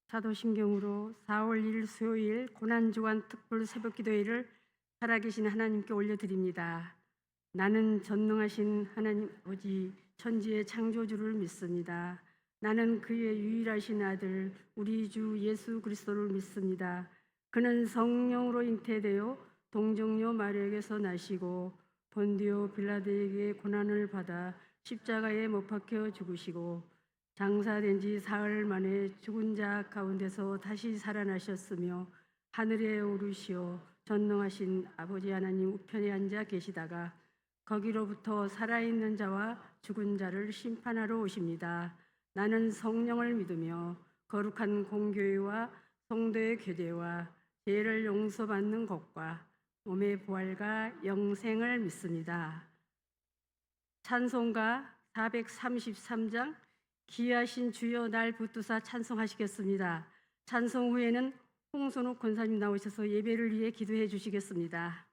사도신경으로 4월 1일 수요일 고난주간 특별 새벽기도회를 살아계신 하나님께 올려드립니다. 나는 전능하신 하나님 아버지 천지의 창조주를 믿습니다. 나는 그의 유일하신 아들 우리 주 예수 그리스도를 믿습니다. 그는 성령으로 잉태되어 동정녀 마리아에게서 나시고 본디오 빌라도에게 고난을 받아 십자가에 못 박혀 죽으시고 장사된 지 사흘 만에 죽은 자 가운데서 다시 살아나셨으며 하늘에 오르시어 전능하신 아버지 하나님 우편에 앉아 계시다가 거기로부터 살아있는 자와 죽은 자를 심판하러 오십니다. 나는 성령을 믿으며 거룩한 공교회와 성도의 교제와 죄를 용서받는 것과 몸의 부활과 영생을 믿습니다. 찬송가 433장 귀하신 주여 날 붙드사 찬송하시겠습니다. 찬송 후에는 홍선욱 권사님 나오셔서 예배를 위해 기도해 주시겠습니다.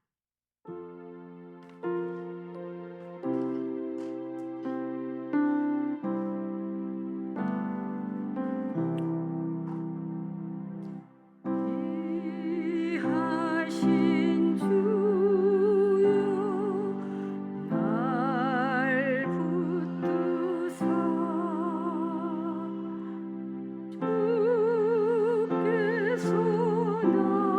귀하신 주여 날 붙드사 주께서 날마다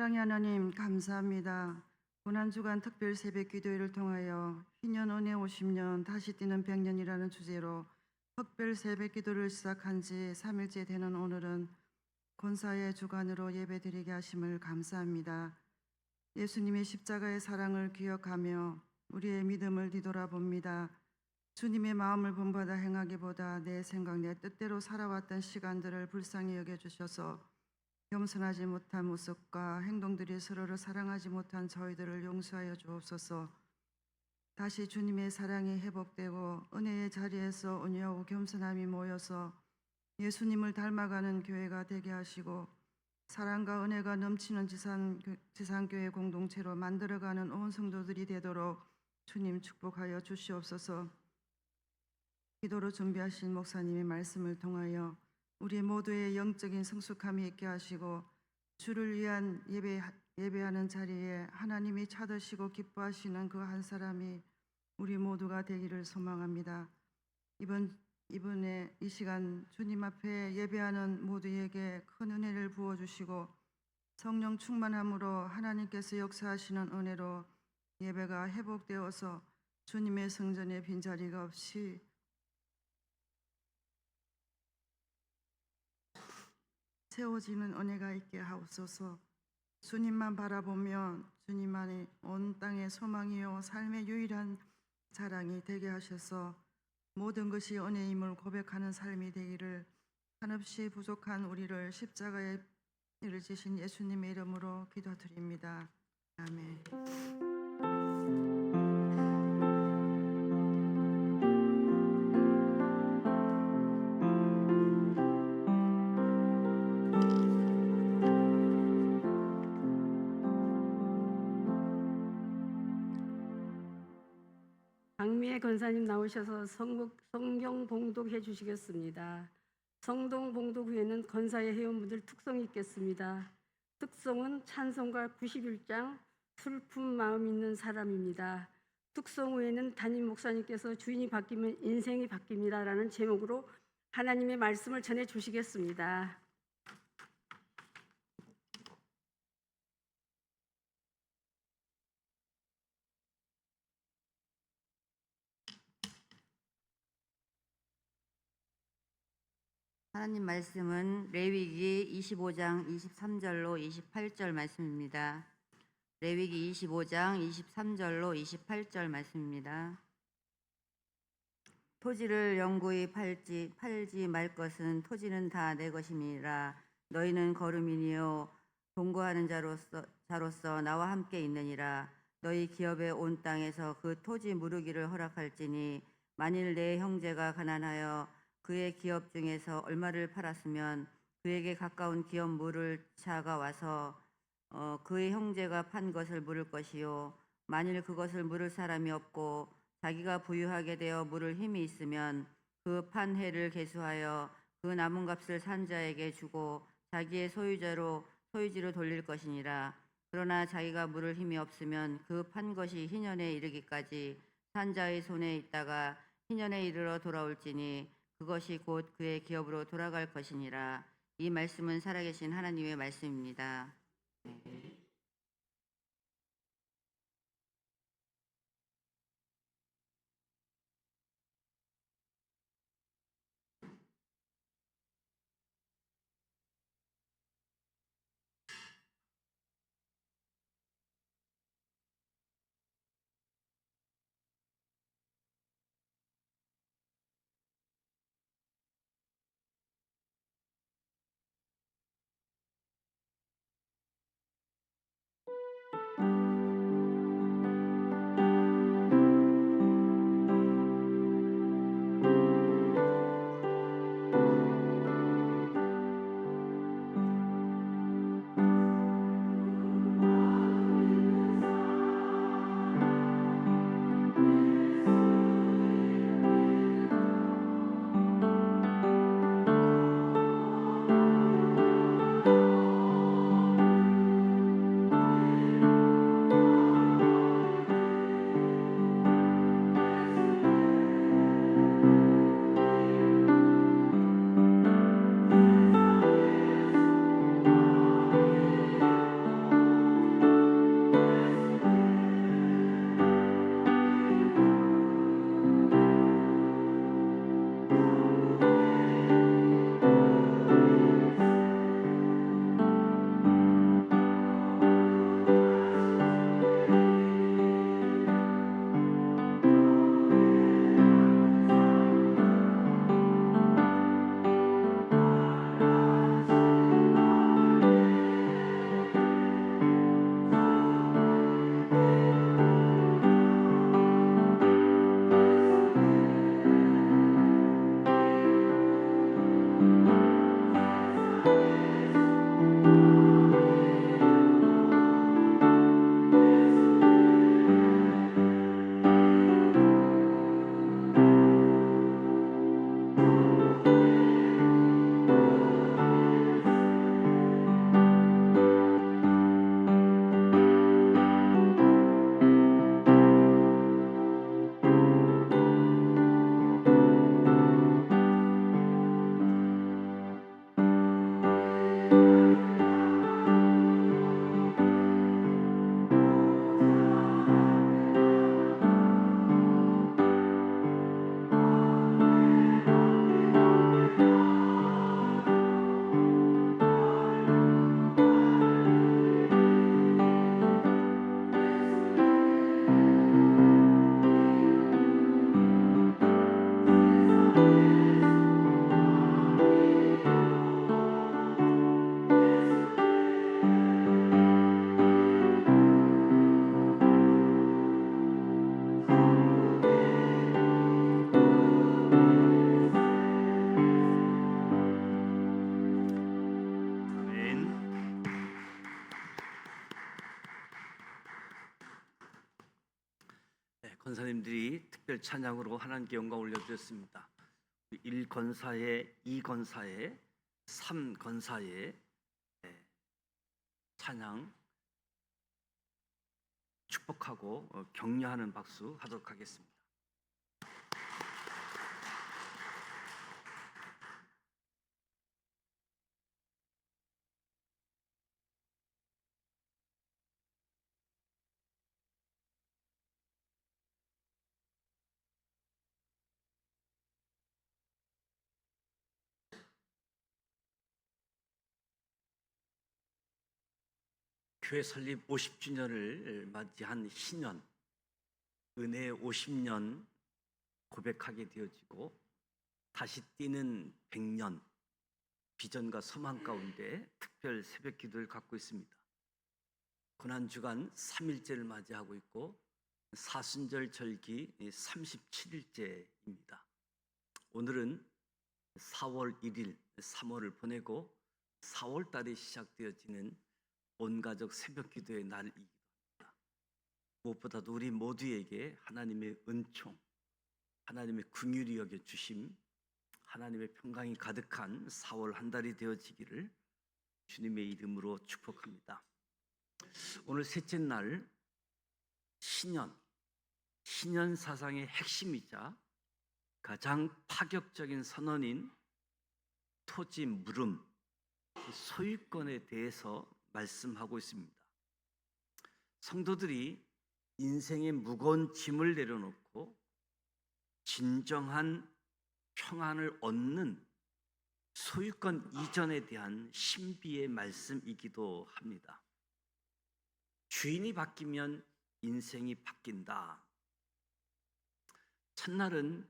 사랑의 하나님 감사합니다. 고난주간 특별 새벽 기도회를 통하여 희년 은혜 50년 다시 뛰는 100년이라는 주제로 특별 새벽 기도를 시작한 지 3일째 되는 오늘은 권사의 주간으로 예배드리게 하심을 감사합니다. 예수님의 십자가의 사랑을 기억하며 우리의 믿음을 뒤돌아봅니다. 주님의 마음을 본받아 행하기보다 내 생각 내 뜻대로 살아왔던 시간들을 불쌍히 여겨주셔서 겸손하지 못한 모습과 행동들이 서로를 사랑하지 못한 저희들을 용서하여 주옵소서. 다시 주님의 사랑이 회복되고 은혜의 자리에서 온유하고 겸손함이 모여서 예수님을 닮아가는 교회가 되게 하시고 사랑과 은혜가 넘치는 지상교회 공동체로 만들어가는 온 성도들이 되도록 주님 축복하여 주시옵소서. 기도로 준비하신 목사님의 말씀을 통하여 우리 모두의 영적인 성숙함이 있게 하시고 주를 위한 예배하는 자리에 하나님이 찾으시고 기뻐하시는 그 한 사람이 우리 모두가 되기를 소망합니다. 이번에 이 시간 주님 앞에 예배하는 모두에게 큰 은혜를 부어주시고 성령 충만함으로 하나님께서 역사하시는 은혜로 예배가 회복되어서 주님의 성전에 빈자리가 없이 채워지는 은혜가 있게 하옵소서. 주님만 바라보면 주님만이 온 땅의 소망이요 삶의 유일한 자랑이 되게 하셔서 모든 것이 은혜임을 고백하는 삶이 되기를 한없이 부족한 우리를 십자가에 이를 지신 예수님의 이름으로 기도드립니다. 아멘. 박미애 권사님 나오셔서 성경 봉독해 주시겠습니다. 성경 봉독 후에는 권사의 회원분들 특송이 있겠습니다. 특송은 찬송가 91장 슬픈 마음 있는 사람입니다. 특송 후에는 담임 목사님께서 주인이 바뀌면 인생이 바뀝니다 라는 제목으로 하나님의 말씀을 전해 주시겠습니다. 하나님 말씀은 레위기 25장 23절로 28절 말씀입니다. 레위기 25장 23절로 28절 말씀입니다. 토지를 영구히 팔지 말 것은 토지는 다 내 것임이라. 너희는 거류민이요 동거하는 자로서 나와 함께 있느니라. 너희 기업의 온 땅에서 그 토지 무르기를 허락할지니 만일 내 형제가 가난하여 그의 기업 중에서 얼마를 팔았으면 그에게 가까운 기업 물을 자가 와서 그의 형제가 판 것을 물을 것이요 만일 그것을 물을 사람이 없고 자기가 부유하게 되어 물을 힘이 있으면 그 판 해를 계수하여 그 남은 값을 산 자에게 주고 자기의 소유지로 돌릴 것이니라. 그러나 자기가 물을 힘이 없으면 그 판 것이 희년에 이르기까지 산 자의 손에 있다가 희년에 이르러 돌아올지니 그것이 곧 그의 기업으로 돌아갈 것이니라. 이 말씀은 살아계신 하나님의 말씀입니다. 권사님들이 특별 찬양으로 하나님께 영광 올려드렸습니다. 1권사에 2권사에 3권사에 찬양 축복하고 격려하는 박수 하도록 하겠습니다. 교회 설립 50주년을 맞이한 신년, 은혜의 50년 고백하게 되어지고 다시 뛰는 100년, 비전과 소망 가운데 특별 새벽 기도를 갖고 있습니다. 고난주간 3일째를 맞이하고 있고 사순절 절기 37일째입니다. 오늘은 4월 1일, 3월을 보내고 4월 달에 시작되어지는 온가족 새벽 기도의 날이기도 합니다. 무엇보다도 우리 모두에게 하나님의 은총, 하나님의 긍휼히 여겨 주심, 하나님의 평강이 가득한 4월 한 달이 되어지기를 주님의 이름으로 축복합니다. 오늘 셋째 날 신년 사상의 핵심이자 가장 파격적인 선언인 토지 물음, 소유권에 대해서 말씀하고 있습니다. 성도들이 인생의 무거운 짐을 내려놓고 진정한 평안을 얻는 소유권 이전에 대한 신비의 말씀이기도 합니다. 주인이 바뀌면 인생이 바뀐다. 첫날은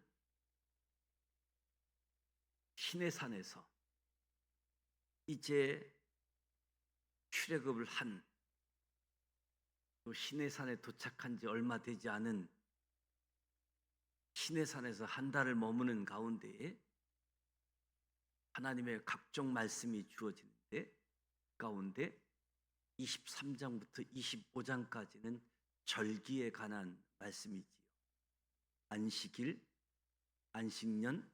시내산에서 이제 출애굽을 한 또 시내산에 도착한 지 얼마 되지 않은 시내산에서 한 달을 머무는 가운데 하나님의 각종 말씀이 주어지는데 가운데 23장부터 25장까지는 절기에 관한 말씀이지요. 안식일, 안식년,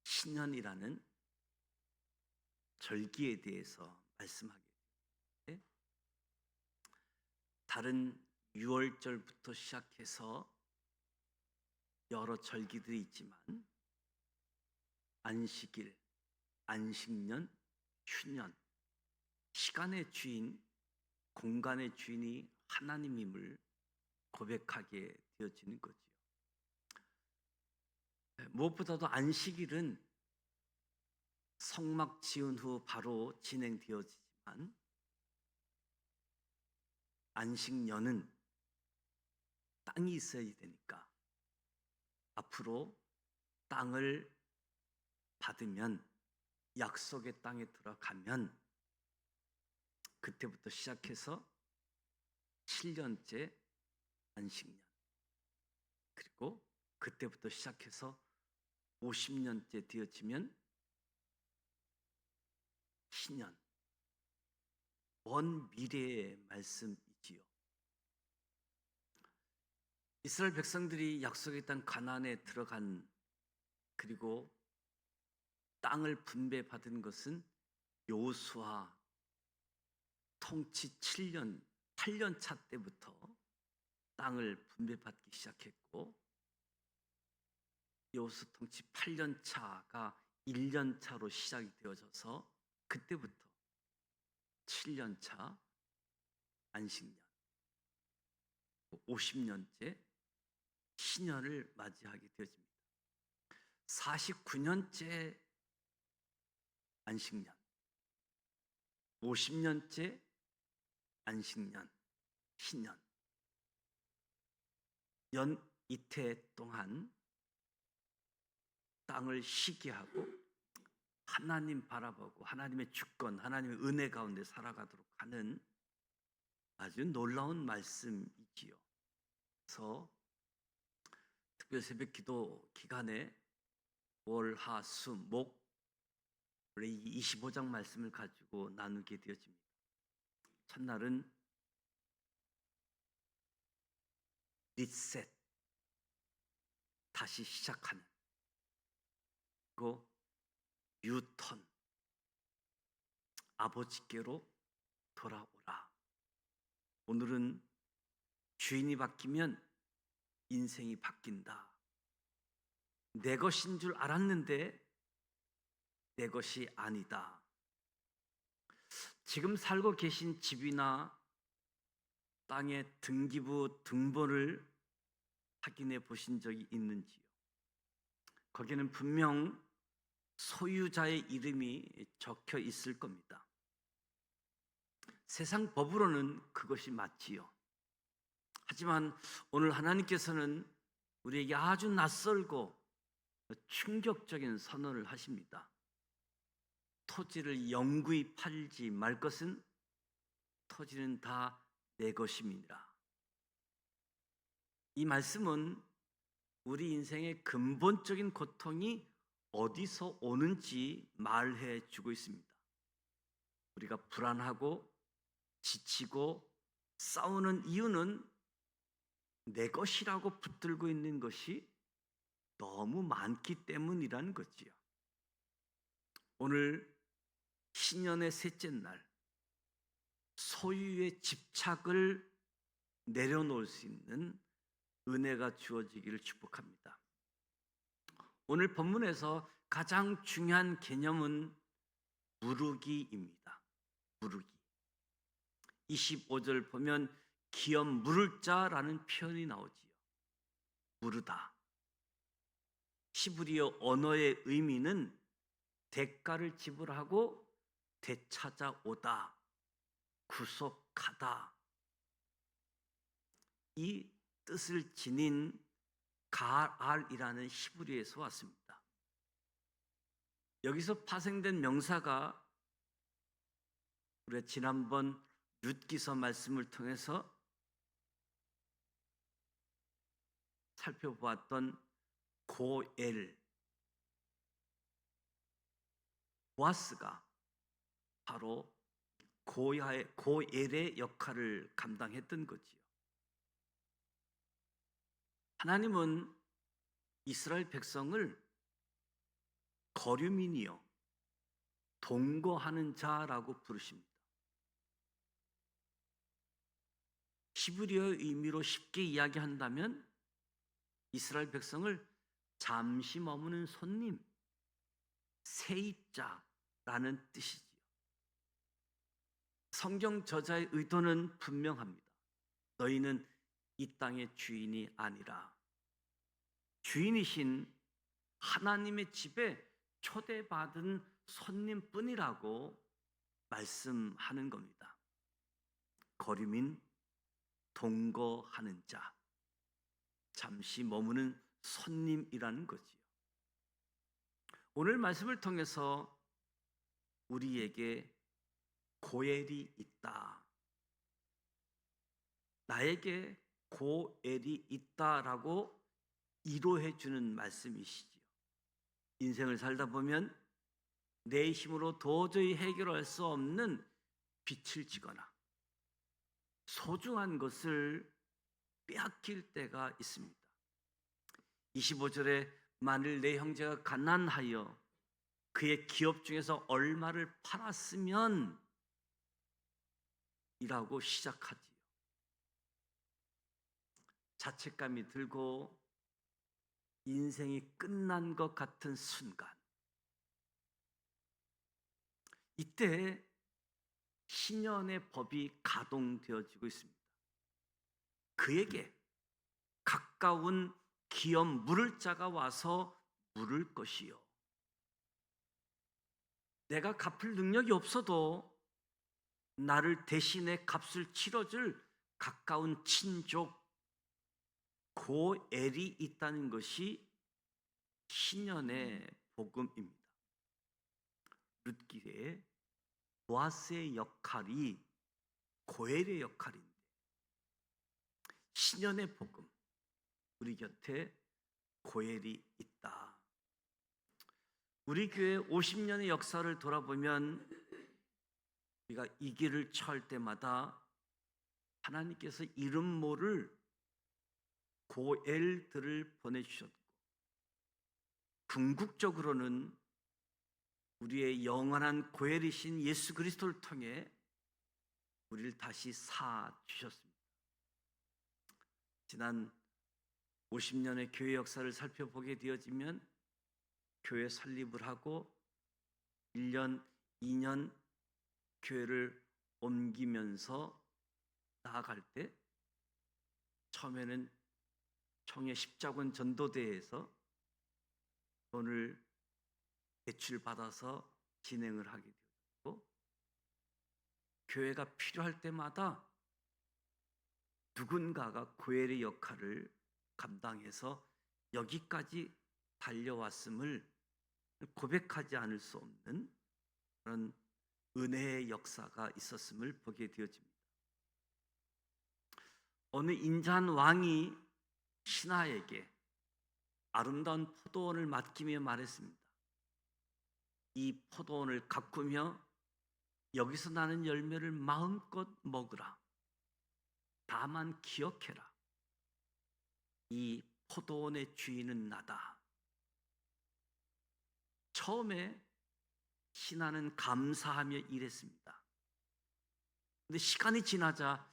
신년이라는 절기에 대해서 말씀하게 됩니다. 다른 6월절부터 시작해서 여러 절기들이 있지만 안식일, 안식년, 휴년, 시간의 주인, 공간의 주인이 하나님임을 고백하게 되어지는 거지요. 무엇보다도 안식일은 성막 지은 후 바로 진행되어지지만 안식년은 땅이 있어야 되니까 앞으로 땅을 받으면 약속의 땅에 들어가면 그때부터 시작해서 7년째 안식년, 그리고 그때부터 시작해서 50년째 되어지면 신년, 먼 미래의 말씀이지요. 이스라엘 백성들이 약속의 땅 가나안에 들어간, 그리고 땅을 분배받은 것은 여호수아 통치 8년 차 때부터 땅을 분배받기 시작했고, 여호수 통치 8년 차가 1년 차로 시작이 되어져서 그때부터 7년 차 안식년, 50년째 신년을 맞이하게 되어집니다. 49년째 안식년, 50년째 안식년, 신년, 연 이태 동안 땅을 쉬게 하고 하나님 바라보고 하나님의 주권, 하나님의 은혜 가운데 살아가도록 하는 아주 놀라운 말씀이지요. 그래서 특별 새벽 기도 기간에 월, 하, 수, 목 원래 이 25장 말씀을 가지고 나누게 되어집니다. 첫날은 리셋, 다시 시작하는 그 유턴, 아버지께로 돌아오라. 오늘은 주인이 바뀌면 인생이 바뀐다. 내 것인 줄 알았는데 내 것이 아니다. 지금 살고 계신 집이나 땅의 등기부 등본을 확인해 보신 적이 있는지요? 거기는 분명 소유자의 이름이 적혀 있을 겁니다. 세상 법으로는 그것이 맞지요. 하지만 오늘 하나님께서는 우리에게 아주 낯설고 충격적인 선언을 하십니다. 토지를 영구히 팔지 말 것은 토지는 다 내 것임이니라. 이 말씀은 우리 인생의 근본적인 고통이 어디서 오는지 말해 주고 있습니다. 우리가 불안하고 지치고 싸우는 이유는 내 것이라고 붙들고 있는 것이 너무 많기 때문이라는 거지요. 오늘 신년의 셋째 날 소유의 집착을 내려놓을 수 있는 은혜가 주어지기를 축복합니다. 오늘 본문에서 가장 중요한 개념은 무르기입니다. 무르기. 25절 보면 기업 물을 자라는 표현이 나오지요. 무르다. 히브리어 언어의 의미는 대가를 지불하고 되찾아오다, 구속하다. 이 뜻을 지닌 가알이라는 히브리에서 왔습니다. 여기서 파생된 명사가 우리가 지난번 룻기서 말씀을 통해서 살펴보았던 고엘, 보아스가 바로 고엘의 역할을 감당했던 거지요. 하나님은 이스라엘 백성을 거류민이요, 동거하는 자라고 부르십니다. 히브리어의 의미로 쉽게 이야기한다면 이스라엘 백성을 잠시 머무는 손님, 세입자라는 뜻이지요. 성경 저자의 의도는 분명합니다. 너희는 이 땅의 주인이 아니라 주인이신 하나님의 집에 초대받은 손님뿐이라고 말씀하는 겁니다. 거류민, 동거하는 자, 잠시 머무는 손님이라는 거지요. 오늘 말씀을 통해서 우리에게 고엘이 있다, 나에게 고엘이 있다라고 이로해 주는 말씀이시지요. 인생을 살다 보면 내 힘으로 도저히 해결할 수 없는 빚을 지거나 소중한 것을 빼앗길 때가 있습니다. 25절에 만일 내 형제가 가난하여 그의 기업 중에서 얼마를 팔았으면 이라고 시작하지요. 자책감이 들고 인생이 끝난 것 같은 순간, 이때 신년의 법이 가동되어지고 있습니다. 그에게 가까운 기업 물을 자가 와서 물을 것이요, 내가 갚을 능력이 없어도 나를 대신해 값을 치러줄 가까운 친족 고엘이 있다는 것이 신년의 복음입니다. 룻기에 보아스의 역할이 고엘의 역할인데, 신년의 복음, 우리 곁에 고엘이 있다. 우리 교회 50년의 역사를 돌아보면 우리가 이 길을 처할 때마다 하나님께서 이름 모를 고엘들을 보내주셨고 궁극적으로는 우리의 영원한 고혈이신 예수 그리스도를 통해 우리를 다시 사 주셨습니다. 지난 50년의 교회 역사를 살펴보게 되어지면 교회 설립을 하고 1년, 2년 교회를 옮기면서 나아갈 때 처음에는 청해 십자군 전도대회에서 돈을 대출받아서 진행을 하게 되었고, 교회가 필요할 때마다 누군가가 고엘의 역할을 감당해서 여기까지 달려왔음을 고백하지 않을 수 없는 그런 은혜의 역사가 있었음을 보게 되어집니다. 어느 인자한 왕이 신하에게 아름다운 포도원을 맡기며 말했습니다. 이 포도원을 가꾸며 여기서 나는 열매를 마음껏 먹으라. 다만 기억해라. 이 포도원의 주인은 나다. 처음에 신하는 감사하며 일했습니다. 근데 시간이 지나자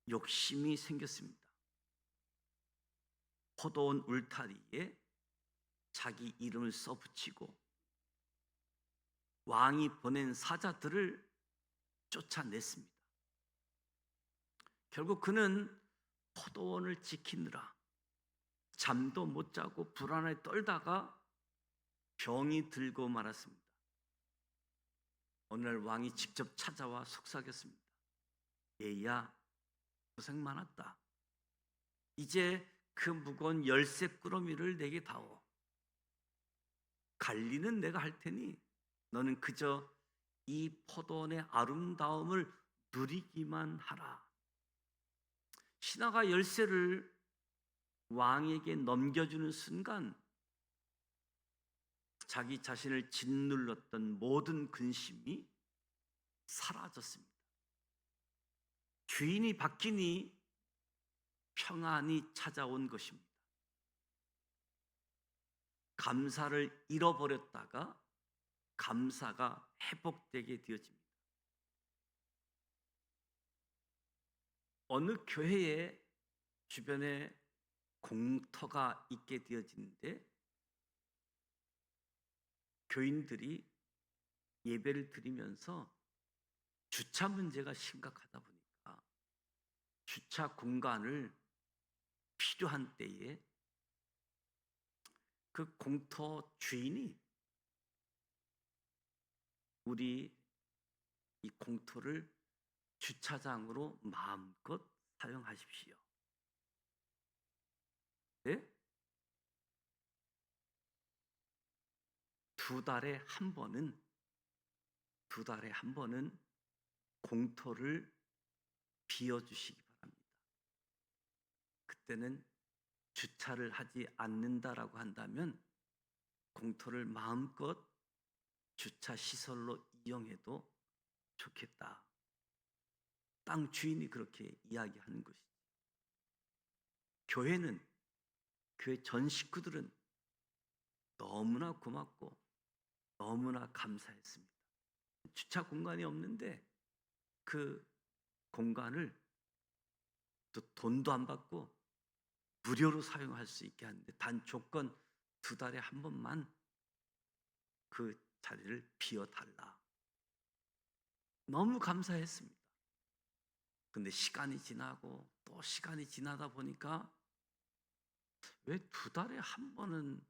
욕심이 생겼습니다. 포도원 울타리에 자기 이름을 써붙이고 왕이 보낸 사자들을 쫓아냈습니다. 결국 그는 포도원을 지키느라 잠도 못 자고 불안에 떨다가 병이 들고 말았습니다. 어느 날 왕이 직접 찾아와 속삭였습니다. 얘야, 고생 많았다. 이제 그 무거운 열쇠 꾸러미를 내게 다오. 관리는 내가 할 테니 너는 그저 이 포도원의 아름다움을 누리기만 하라. 신하가 열쇠를 왕에게 넘겨주는 순간 자기 자신을 짓눌렀던 모든 근심이 사라졌습니다. 주인이 바뀌니 평안이 찾아온 것입니다. 감사를 잃어버렸다가 감사가 회복되게 되어집니다. 어느 교회에 주변에 공터가 있게 되어지는데 교인들이 예배를 드리면서 주차 문제가 심각하다 보니까 주차 공간을 필요한 때에 그 공터 주인이 우리 이 공터를 주차장으로 마음껏 사용하십시오. 네? 두 달에 한 번은 공터를 비워주시기 바랍니다. 그때는 주차를 하지 않는다라고 한다면 공터를 마음껏 주차 시설로 이용해도 좋겠다. 땅 주인이 그렇게 이야기하는 것이죠. 교회 전 식구들은 너무나 고맙고 너무나 감사했습니다. 주차 공간이 없는데 그 공간을 또 돈도 안 받고 무료로 사용할 수 있게 하는데 단 조건 2달에 한 번만 그 자리를 비워달라. 너무 감사했습니다. 근데 시간이 지나고 또 시간이 지나다 보니까 왜 2달에 한 번은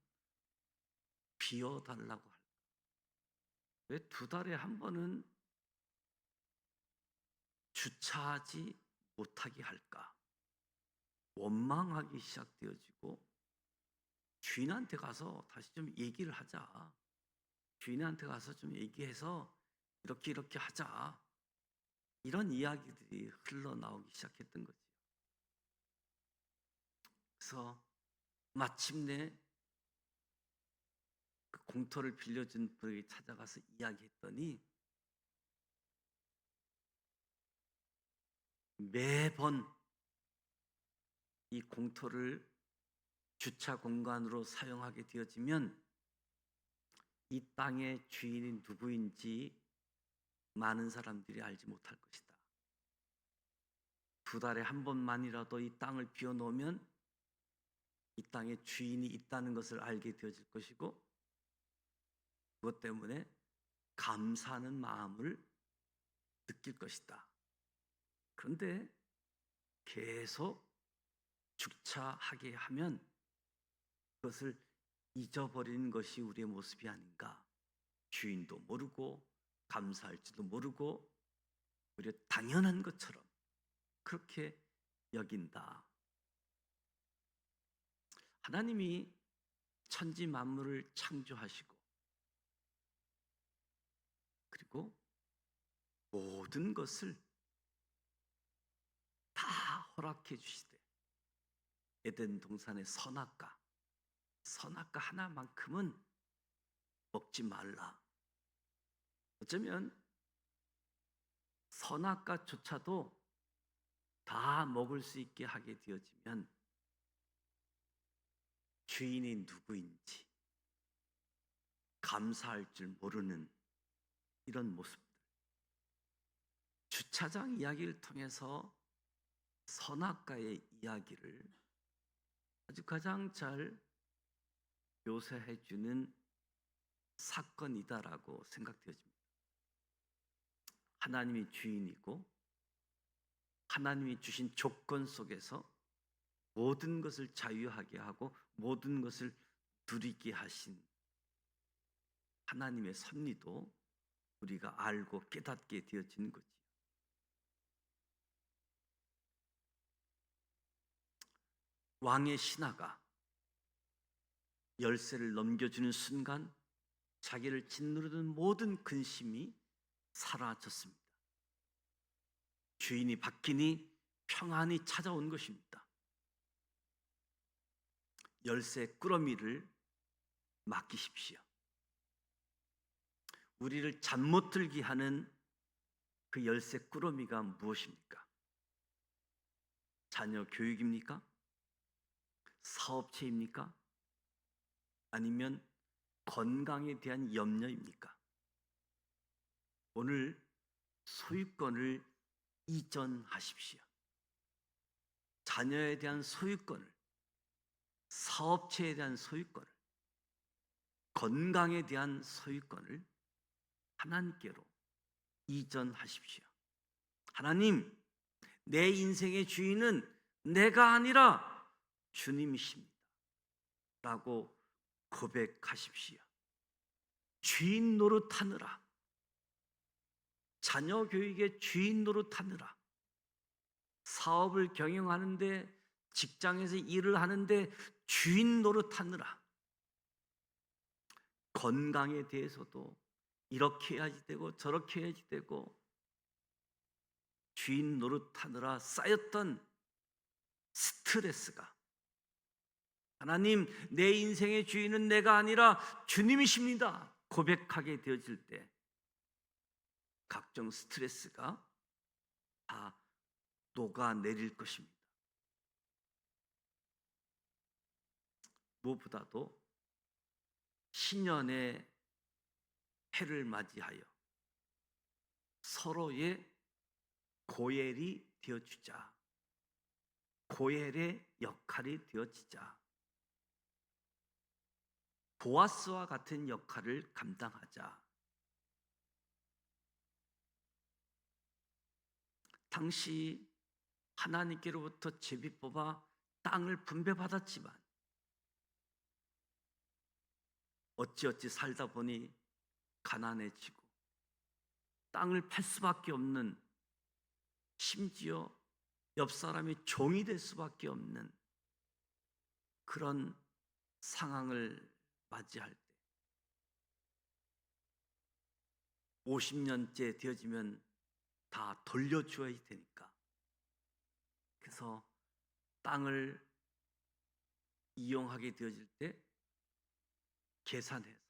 비워달라고 할까? 왜 2달에 한 번은 주차하지 못하게 할까? 원망하기 시작되어지고 주인한테 가서 다시 좀 얘기를 하자. 주인한테 가서 좀 얘기해서 이렇게 하자. 이런 이야기들이 흘러나오기 시작했던 거죠. 그래서 마침내 그 공터를 빌려준 분에게 찾아가서 이야기했더니 매번 이 공터를 주차 공간으로 사용하게 되어지면 이 땅의 주인이 누구인지 많은 사람들이 알지 못할 것이다. 2달에 한 번만이라도 이 땅을 비워놓으면 이 땅의 주인이 있다는 것을 알게 되어질 것이고, 그것 때문에 감사하는 마음을 느낄 것이다. 그런데 계속 주차하게 하면 그것을 잊어버리는 것이 우리의 모습이 아닌가. 주인도 모르고 감사할지도 모르고 오히려 당연한 것처럼 그렇게 여긴다. 하나님이 천지 만물을 창조하시고 그리고 모든 것을 다 허락해 주시되, 에덴 동산의 선악과 하나만큼은 먹지 말라. 어쩌면 선악과조차도 다 먹을 수 있게 하게 되어지면 주인이 누구인지 감사할 줄 모르는 이런 모습들, 주차장 이야기를 통해서 선악과의 이야기를 아주 가장 잘 묘사해 주는 사건이다라고 생각되어집니다. 하나님이 주인이고 하나님이 주신 조건 속에서 모든 것을 자유하게 하고 모든 것을 누리게 하신 하나님의 섭리도 우리가 알고 깨닫게 되어지는 거지. 왕의 신하가 열쇠를 넘겨주는 순간 자기를 짓누르던 모든 근심이 사라졌습니다. 주인이 바뀌니 평안이 찾아온 것입니다. 열쇠 꾸러미를 맡기십시오. 우리를 잠 못 들게 하는 그 열쇠 꾸러미가 무엇입니까? 자녀 교육입니까? 사업체입니까? 아니면 건강에 대한 염려입니까? 오늘 소유권을 이전하십시오. 자녀에 대한 소유권을, 사업체에 대한 소유권을, 건강에 대한 소유권을 하나님께로 이전하십시오. 하나님, 내 인생의 주인은 내가 아니라 주님이십니다 라고 고백하십시오. 주인 노릇하느라, 자녀 교육의 주인 노릇하느라, 사업을 경영하는데, 직장에서 일을 하는데 주인 노릇하느라, 건강에 대해서도 이렇게 해야지 되고 저렇게 해야지 되고 주인 노릇하느라 쌓였던 스트레스가, 하나님, 내 인생의 주인은 내가 아니라 주님이십니다 고백하게 되어질 때 각종 스트레스가 다 녹아내릴 것입니다. 무엇보다도 신년의 해를 맞이하여 서로의 고엘이 되어주자. 고엘의 역할이 되어지자. 보아스와 같은 역할을 감당하자. 당시 하나님께로부터 제비 뽑아 땅을 분배받았지만 어찌어찌 살다 보니 가난해지고 땅을 팔 수밖에 없는, 심지어 옆 사람이 종이 될 수밖에 없는 그런 상황을 맞이할 때 50년째 되어지면 다 돌려줘야 되니까, 그래서 땅을 이용하게 되어질 때 계산해서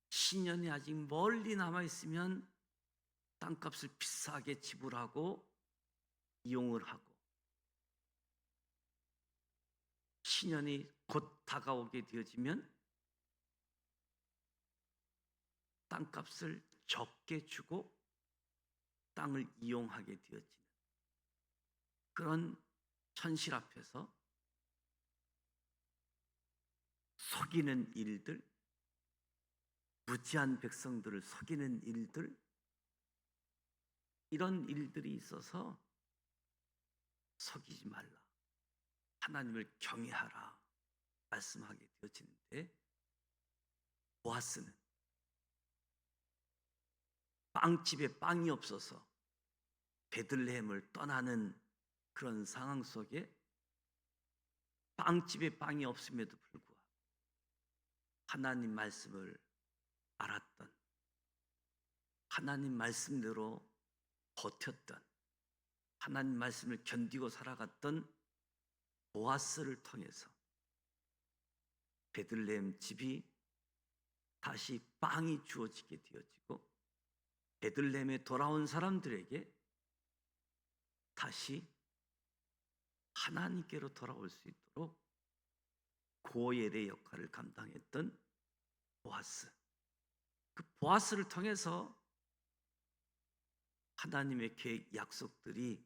신년이 아직 멀리 남아있으면 땅값을 비싸게 지불하고 이용을 하고, 신년이 곧 다가오게 되어지면 땅값을 적게 주고 땅을 이용하게 되어지는 그런 현실 앞에서 속이는 일들, 무지한 백성들을 속이는 일들, 이런 일들이 있어서 속이지 말라, 하나님을 경외하라 말씀하게 되어지는데, 보아스는 빵집에 빵이 없어서 베들레헴을 떠나는 그런 상황 속에 빵집에 빵이 없음에도 불구하고 하나님 말씀을 알았던, 하나님 말씀대로 버텼던, 하나님 말씀을 견디고 살아갔던 보아스를 통해서 베들레헴 집이 다시 빵이 주어지게 되어지고, 베들레헴에 돌아온 사람들에게 다시 하나님께로 돌아올 수 있도록 고엘의 역할을 감당했던 보아스, 그 보아스를 통해서 하나님의 계획, 약속들이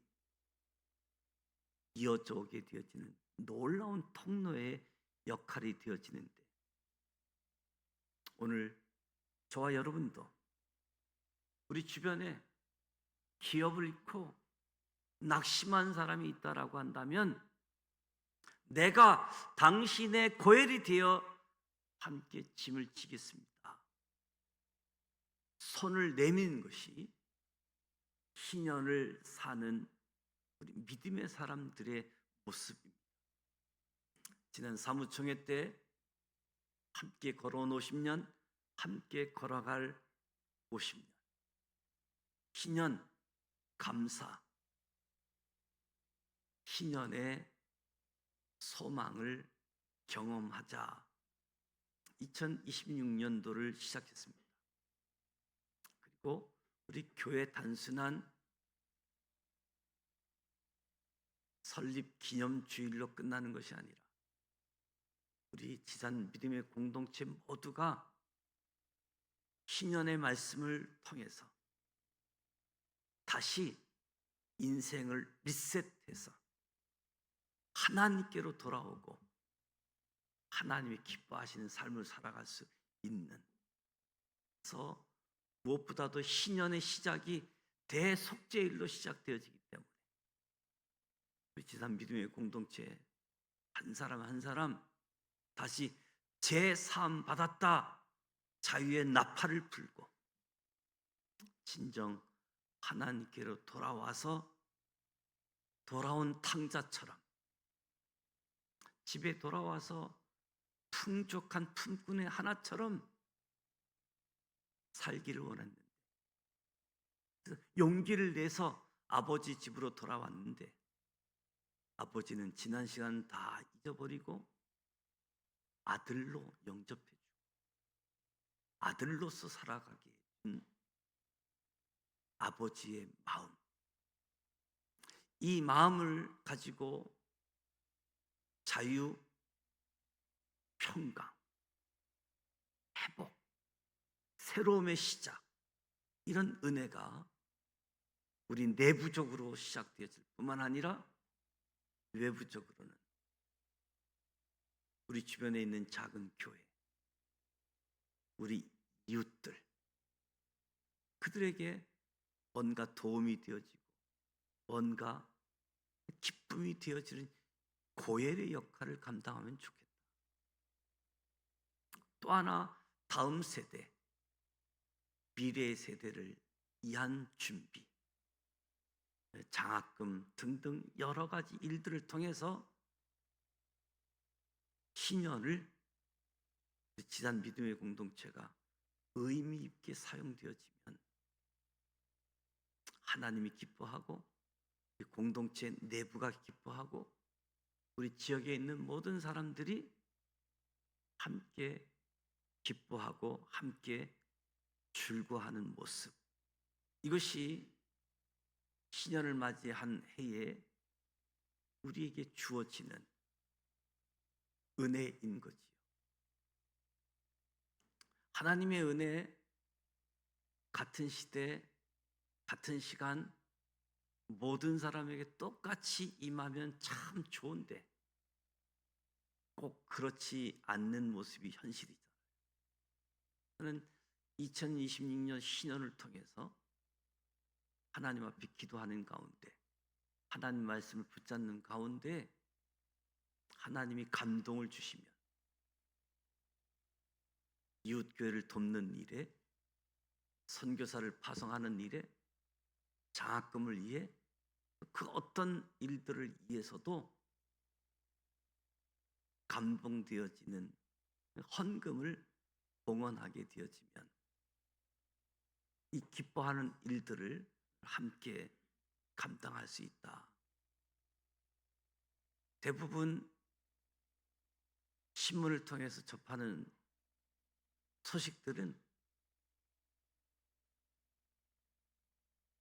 이어져 오게 되어지는 놀라운 통로의 역할이 되어지는데, 오늘 저와 여러분도 우리 주변에 기업을 잃고 낙심한 사람이 있다라고 한다면, 내가 당신의 고엘이 되어 함께 짐을 지겠습니다, 손을 내미는 것이 신년을 사는 우리 믿음의 사람들의 모습입니다. 지난 사무총회 때 함께 걸어온 50년, 함께 걸어갈 50년, 신년 감사, 신년의 소망을 경험하자 2026년도를 시작했습니다. 그리고 우리 교회 단순한 설립 기념 주일로 끝나는 것이 아니라 우리 지산 믿음의 공동체 모두가 신년의 말씀을 통해서 다시 인생을 리셋해서 하나님께로 돌아오고 하나님이 기뻐하시는 삶을 살아갈 수 있는, 그래서 무엇보다도 신년의 시작이 대속죄일로 시작되어지기 때문에 우리 지산 믿음의 공동체 한 사람 한 사람 다시 재사함 받았다, 자유의 나팔을 불고 진정 하나님께로 돌아와서 돌아온 탕자처럼 집에 돌아와서 풍족한 품꾼의 하나처럼 살기를 원했는데, 용기를 내서 아버지 집으로 돌아왔는데 아버지는 지난 시간 다 잊어버리고 아들로 영접해주고 아들로서 살아가게 해준 아버지의 마음, 이 마음을 가지고 자유, 평강, 회복, 새로움의 시작, 이런 은혜가 우리 내부적으로 시작되어질 뿐만 아니라 외부적으로는 우리 주변에 있는 작은 교회, 우리 이웃들, 그들에게 뭔가 도움이 되어지고 뭔가 기쁨이 되어지는 고엘의 역할을 감당하면 좋겠다. 또 하나, 다음 세대, 미래의 세대를 위한 준비, 장학금 등등 여러 가지 일들을 통해서 신년을 지산 믿음의 공동체가 의미 있게 사용되어지면 하나님이 기뻐하고 우리 공동체 내부가 기뻐하고 우리 지역에 있는 모든 사람들이 함께 기뻐하고 함께 즐거워하는 모습, 이것이 신년을 맞이한 해에 우리에게 주어지는 은혜인 거지요. 하나님의 은혜, 같은 시대, 같은 시간 모든 사람에게 똑같이 임하면 참 좋은데 꼭 그렇지 않는 모습이 현실이죠. 저는 2026년 신년을 통해서 하나님 앞에 기도하는 가운데, 하나님 말씀을 붙잡는 가운데 하나님이 감동을 주시면 이웃교회를 돕는 일에, 선교사를 파송하는 일에, 장학금을 위해, 그 어떤 일들을 위해서도 감동되어지는 헌금을 봉헌하게 되어지면 이 기뻐하는 일들을 함께 감당할 수 있다. 대부분 신문을 통해서 접하는 소식들은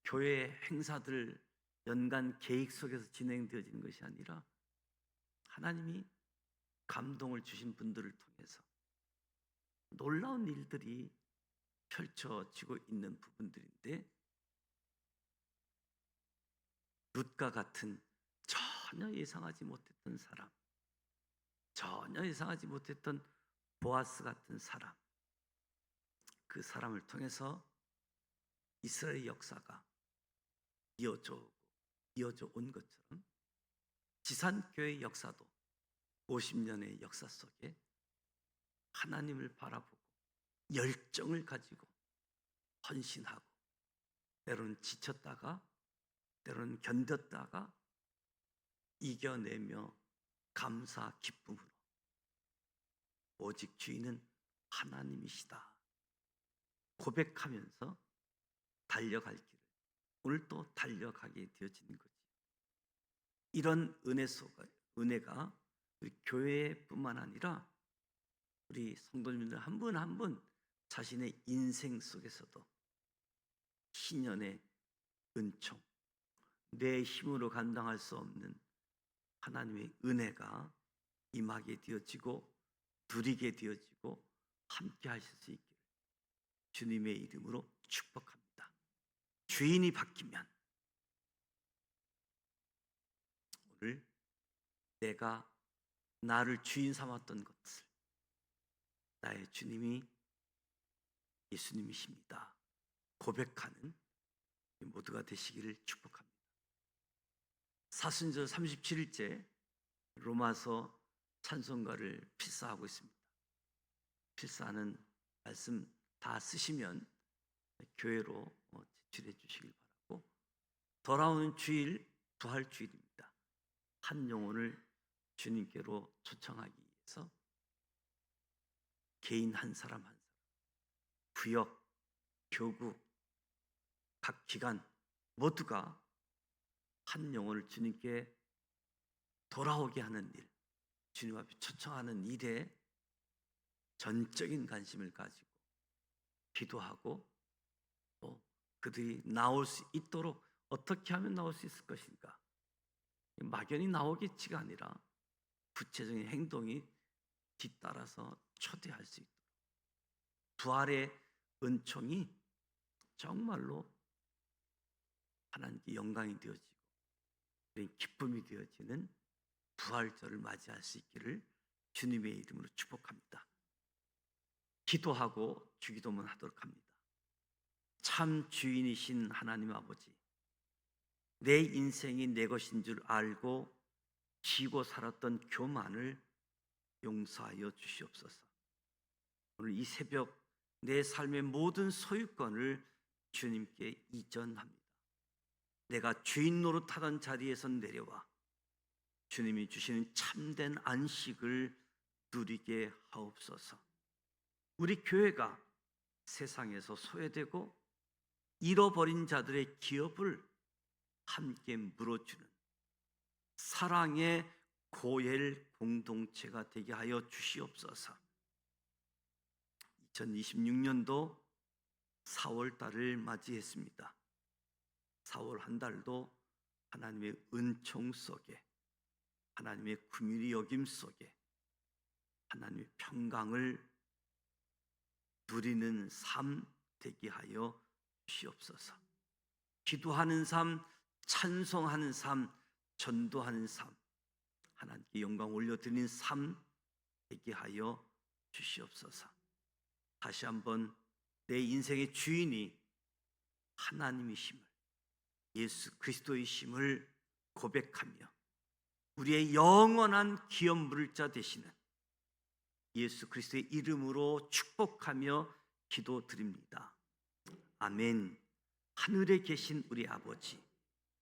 교회 행사들 연간 계획 속에서 진행되어지는 것이 아니라 하나님이 감동을 주신 분들을 통해서 놀라운 일들이 펼쳐지고 있는 부분들인데, 룻과 같은 전혀 예상하지 못했던 사람, 전혀 예상하지 못했던 보아스 같은 사람, 그 사람을 통해서 이스라엘 역사가 이어져 온 것처럼 지산교회 역사도 50년의 역사 속에 하나님을 바라보고 열정을 가지고 헌신하고, 때로는 지쳤다가 때로는 견뎠다가 이겨내며 감사 기쁨으로 오직 주인은 하나님이시다 고백하면서 달려갈 길을 오늘 또 달려가게 되어지는 거지. 이런 은혜가 우리 교회뿐만 아니라 우리 성도님들 한 분 한 분 자신의 인생 속에서도 신년의 은총, 내 힘으로 감당할 수 없는 하나님의 은혜가 임하게 되어지고 누리게 되어지고 함께 하실 수 있기를 주님의 이름으로 축복합니다. 주인이 바뀌면 오늘 내가 나를 주인 삼았던 것을 나의 주님이 예수님이십니다 고백하는 모두가 되시기를 축복합니다. 사순절 37일째 로마서 찬송가를 필사하고 있습니다. 필사하는 말씀 다 쓰시면 교회로 제출해 주시길 바라고, 돌아오는 주일 부활주일입니다. 한 영혼을 주님께로 초청하기 위해서 개인 한 사람 한 사람, 구역, 교구, 각 기관 모두가 한 영혼을 주님께 돌아오게 하는 일, 주님 앞에 초청하는 일에 전적인 관심을 가지고 기도하고, 또 그들이 나올 수 있도록 어떻게 하면 나올 수 있을 것인가, 막연히 나오겠지가 아니라 구체적인 행동이 뒤따라서 초대할 수 있도록 부활의 은총이 정말로 하나님께 영광이 되어지고 기쁨이 되어지는 부활절을 맞이할 수 있기를 주님의 이름으로 축복합니다. 기도하고 주기도문 하도록 합니다. 참 주인이신 하나님 아버지, 내 인생이 내 것인 줄 알고 지고 살았던 교만을 용서하여 주시옵소서. 오늘 이 새벽 내 삶의 모든 소유권을 주님께 이전합니다. 내가 주인 노릇하던 자리에서 내려와 주님이 주시는 참된 안식을 누리게 하옵소서. 우리 교회가 세상에서 소외되고 잃어버린 자들의 기업을 함께 물어주는 사랑의 고엘 공동체가 되게 하여 주시옵소서. 2026년도 4월 달을 맞이했습니다. 4월 한 달도 하나님의 은총 속에, 하나님의 긍휼히 여김 속에 하나님의 평강을 누리는 삶 되게 하여 주시옵소서. 기도하는 삶, 찬송하는 삶, 전도하는 삶, 하나님께 영광 올려드리는 삶 되게 하여 주시옵소서. 다시 한번 내 인생의 주인이 하나님이심을, 예수 그리스도이심을 고백하며 우리의 영원한 기업 물을 자 되시는 예수 그리스도의 이름으로 축복하며 기도드립니다. 아멘. 하늘에 계신 우리 아버지,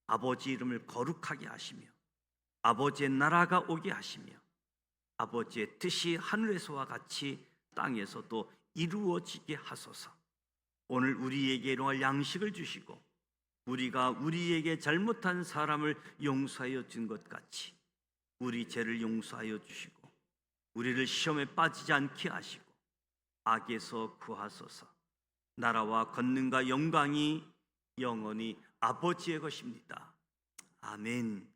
아버지 이름을 거룩하게 하시며 아버지의 나라가 오게 하시며 아버지의 뜻이 하늘에서와 같이 땅에서도 이루어지게 하소서. 오늘 우리에게 일용할 양식을 주시고 우리가 우리에게 잘못한 사람을 용서하여 준 것 같이 우리 죄를 용서하여 주시고 우리를 시험에 빠지지 않게 하시고 악에서 구하소서. 나라와 권능과 영광이 영원히 아버지의 것입니다. 아멘.